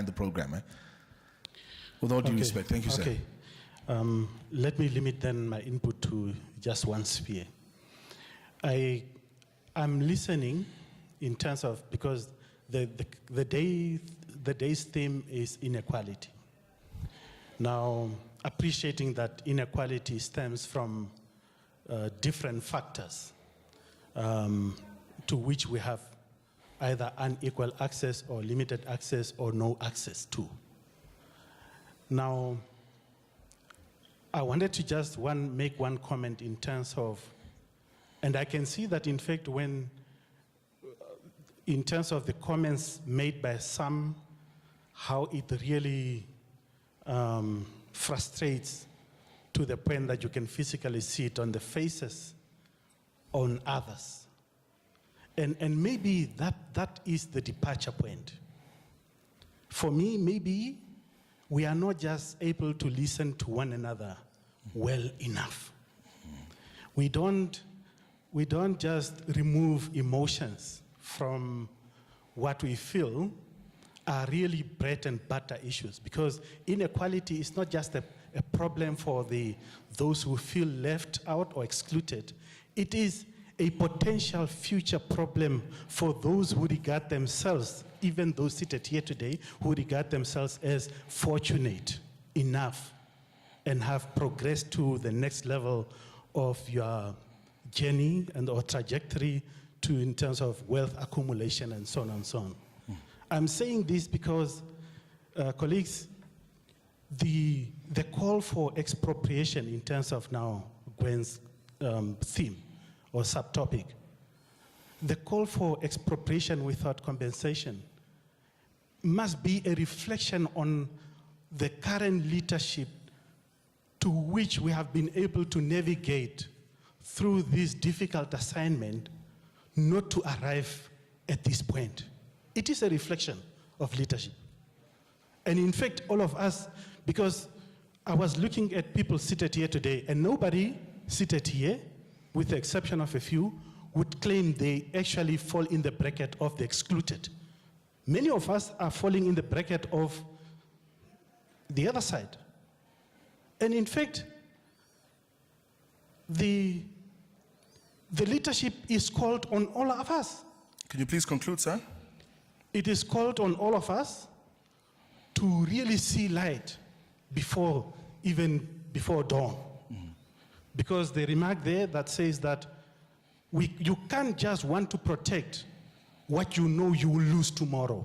the program. With all due respect, thank you, sir. Okay. Let me limit then my input to just one sphere. I'm listening in terms of, because the day's theme is inequality. Now, appreciating that inequality stems from different factors to which we have either unequal access or limited access or no access to. Now, I wanted to just make one comment in terms of, and I can see that in fact when, in terms of the comments made by some, how it really frustrates to the point that you can physically see it on the faces on others. And maybe that is the departure point. For me, maybe we are not just able to listen to one another well enough. We don't just remove emotions from what we feel are really bread and butter issues, because inequality is not just a problem for those who feel left out or excluded. It is a potential future problem for those who regard themselves, even those seated here today, who regard themselves as fortunate enough and have progressed to the next level of your journey and or trajectory to in terms of wealth accumulation and so on and so on. I'm saying this because, colleagues, the call for expropriation in terms of now Gwen's theme or subtopic, the call for expropriation without compensation must be a reflection on the current leadership to which we have been able to navigate through this difficult assignment not to arrive at this point. It is a reflection of leadership. And in fact, all of us, because I was looking at people seated here today, and nobody seated here, with the exception of a few, would claim they actually fall in the bracket of the excluded. Many of us are falling in the bracket of the other side. And in fact, the leadership is called on all of us. Can you please conclude, sir? It is called on all of us to really see light before dawn. Because the remark there that says that you can't just want to protect what you know you will lose tomorrow,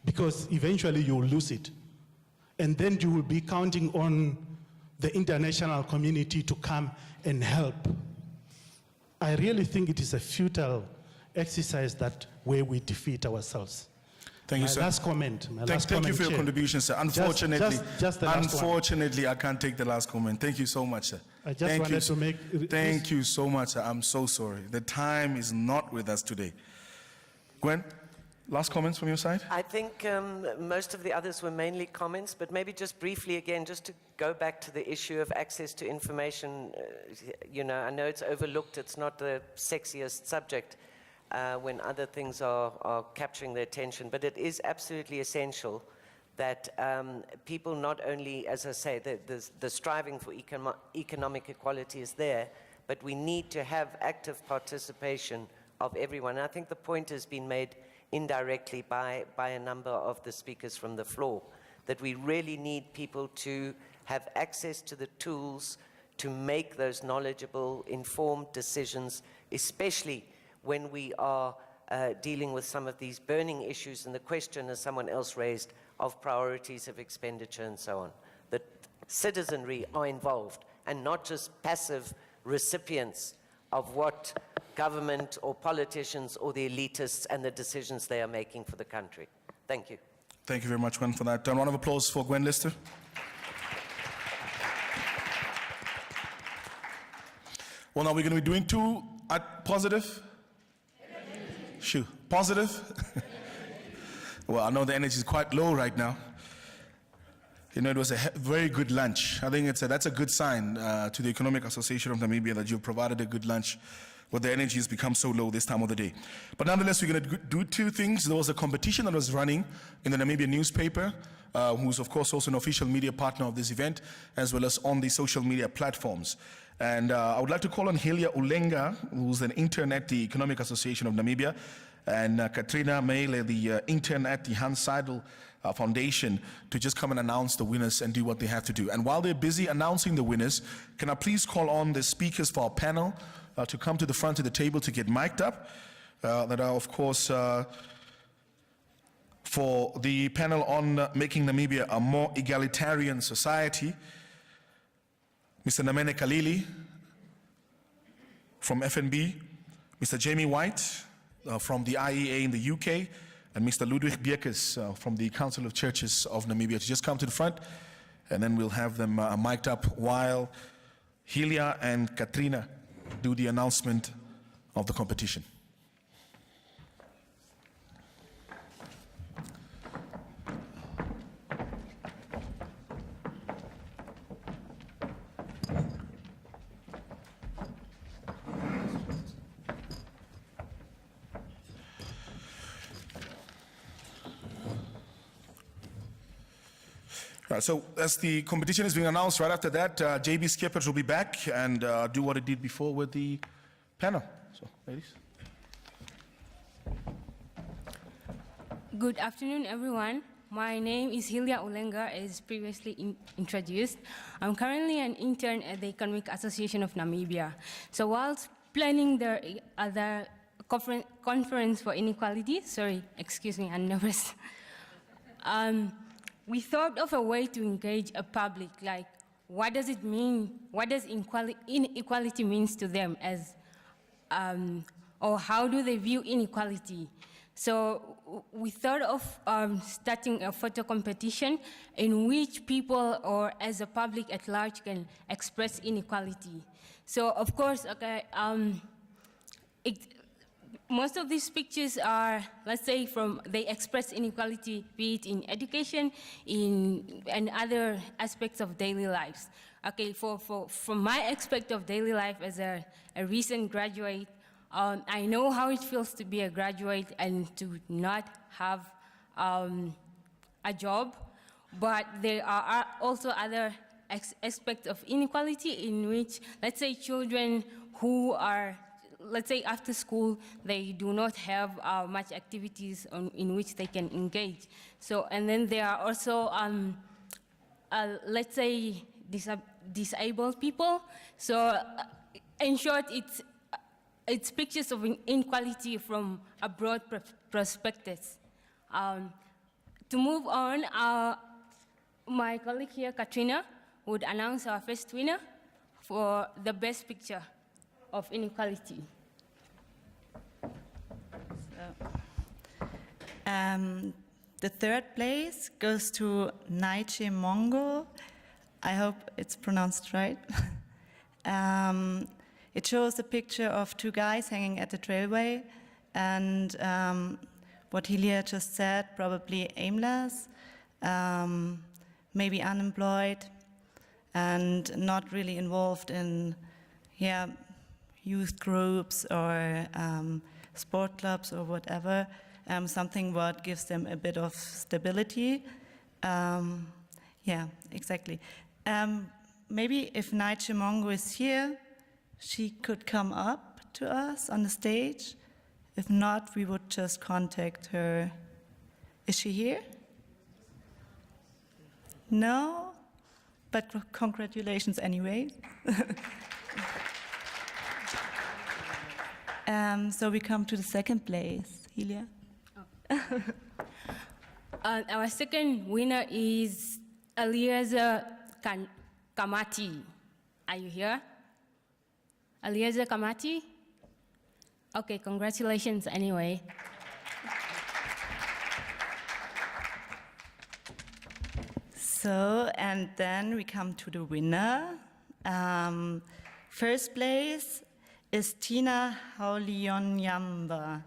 because eventually you will lose it. And then you will be counting on the international community to come and help. I really think it is a futile exercise where we defeat ourselves. Thank you, sir. Last comment. Thank you for your contribution, sir. Unfortunately, just unfortunately, I can't take the last comment. Thank you so much, sir. I just wanted to make... Thank you so much, sir. I'm so sorry. The time is not with us today. Gwen, last comments from your side? I think most of the others were mainly comments, but maybe just briefly again, just to go back to the issue of access to information. You know, I know it's overlooked. It's not the sexiest subject when other things are capturing their attention, but it is absolutely essential that people not only, as I say, the striving for economic equality is there, but we need to have active participation of everyone. And I think the point has been made indirectly by a number of the speakers from the floor, that we really need people to have access to the tools to make those knowledgeable, informed decisions, especially when we are dealing with some of these burning issues and the question, as someone else raised, of priorities of expenditure and so on. That citizenry are involved and not just passive recipients of what government or politicians or the elitists and the decisions they are making for the country. Thank you. Thank you very much, Gwen, for that. A round of applause for Gwen Lister. Well, now we're going to be doing two positive. Shoo, positive. Well, I know the energy is quite low right now. You know, it was a very good lunch. I think that's a good sign to the Economic Association of Namibia that you've provided a good lunch where the energy has become so low this time of the day. But nonetheless, we're going to do two things. There was a competition that was running in the Namibia newspaper, who's of course also an official media partner of this event, as well as on the social media platforms. And I would like to call on Helia Ulenga, who's an intern at the Economic Association of Namibia, and Katrina Meile, the intern at the Hans Seidel Foundation, to just come and announce the winners and do what they have to do. And while they're busy announcing the winners, can I please call on the speakers for our panel to come to the front of the table to get mic'd up, that are, of course, for the panel on making Namibia a more egalitarian society. Mr. Namene Kalili from FNB, Mr. Jamie White from the IEA in the UK, and Mr. Ludwig Bierkes from the Council of Churches of Namibia to just come to the front, and then we'll have them mic'd up while Helia and Katrina do the announcement of the competition. So as the competition is being announced, right after that, JB Skeppers will be back and do what it did before with the panel. So, ladies. Good afternoon, everyone. My name is Helia Ulenga, as previously introduced. I'm currently an intern at the Economic Association of Namibia. So whilst planning the other conference for inequality, sorry, excuse me, I'm nervous. We thought of a way to engage a public, like what does it mean, what does inequality means to them as, or how do they view inequality? So we thought of starting a photo competition in which people or as a public at large can express inequality. So of course, okay, most of these pictures are, let's say, they express inequality, be it in education, and other aspects of daily lives. Okay, from my aspect of daily life as a recent graduate, I know how it feels to be a graduate and to not have a job, but there are also other aspects of inequality in which, let's say, children who are, let's say after school, they do not have much activities in which they can engage. So, and then there are also, let's say, disabled people. So, in short, it's pictures of inequality from a broad perspective. To move on, my colleague here, Katrina, would announce our first winner for the best picture of inequality. The third place goes to Naiche Mongo. I hope it's pronounced right. It shows a picture of two guys hanging at the trailway, and what Helia just said, probably aimless, maybe unemployed, and not really involved in, youth groups or sport clubs or whatever, something what gives them a bit of stability. Yeah, exactly. Maybe if Naiche Mongo is here, she could come up to us on the stage. If not, we would just contact her. Is she here? No? But congratulations anyway. So we come to the second place. Helia? Oh. Our second winner is Eliezer Kamati. Are you here? Eliezer Kamati? Okay, congratulations anyway. So, and then we come to the winner. First place is Tina Haulionyamba.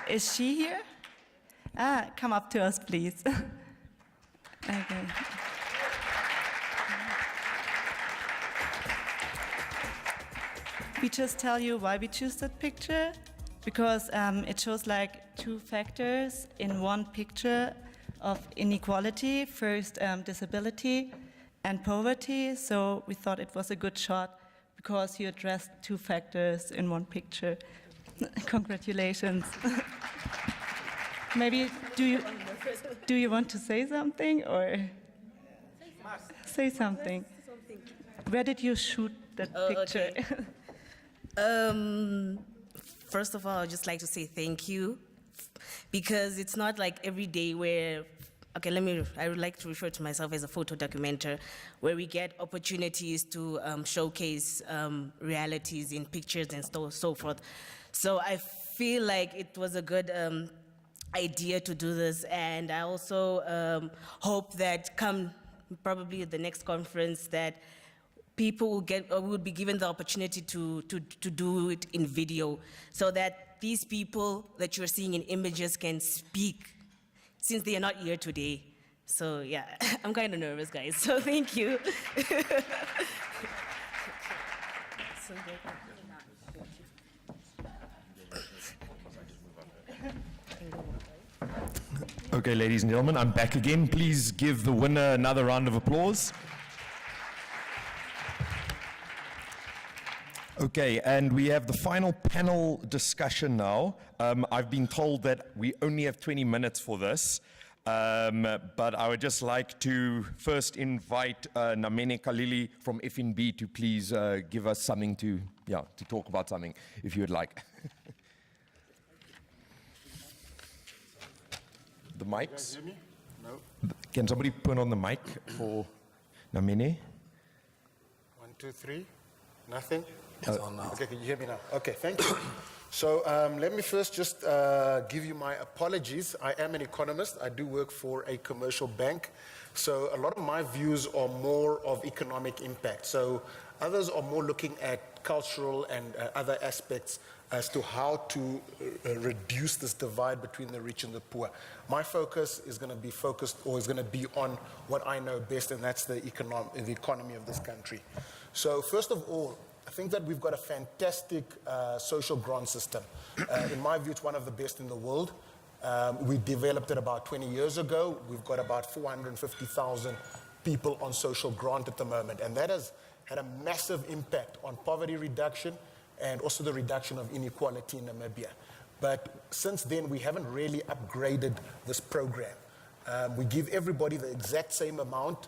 Is she here? Come up to us, please. Okay. we just tell you why we choose that picture, because it shows like two factors in one picture of inequality. First, disability and poverty. So we thought it was a good shot because you addressed two factors in one picture. Congratulations. Maybe do you want to say something or say something? Where did you shoot that picture? Okay. First of all, I'd just like to say thank you, because it's not like every day where, okay, I would like to refer to myself as a photo documenter, where we get opportunities to showcase realities in pictures and so forth. So I feel like it was a good idea to do this, and I also hope that come probably the next conference that people would be given the opportunity to do it in video, so that these people that you're seeing in images can speak, since they are not here today. So yeah, I'm kind of nervous, guys, so thank you. Okay, ladies and gentlemen, I'm back again. Please give the winner another round of applause. Okay, and we have the final panel discussion now. I've been told that we only have 20 minutes for this, but I would just like to first invite Namene Kalili from FNB to please give us something to talk about something, if you would like. The mics? Hear me? No. Can somebody put on the mic for Namene? 1, 2, 3. Nothing? It's on now. Okay, can you hear me now? Okay, thank you. So let me first just give you my apologies. I am an economist. I do work for a commercial bank. So a lot of my views are more of economic impact. So others are more looking at cultural and other aspects as to how to reduce this divide between the rich and the poor. My focus is going to be on what I know best, and that's the economy of this country. So first of all, I think that we've got a fantastic social grant system. In my view, it's one of the best in the world. We developed it about 20 years ago. We've got about 450,000 people on social grant at the moment, and that has had a massive impact on poverty reduction and also the reduction of inequality in Namibia. But since then, we haven't really upgraded this program. We give everybody the exact same amount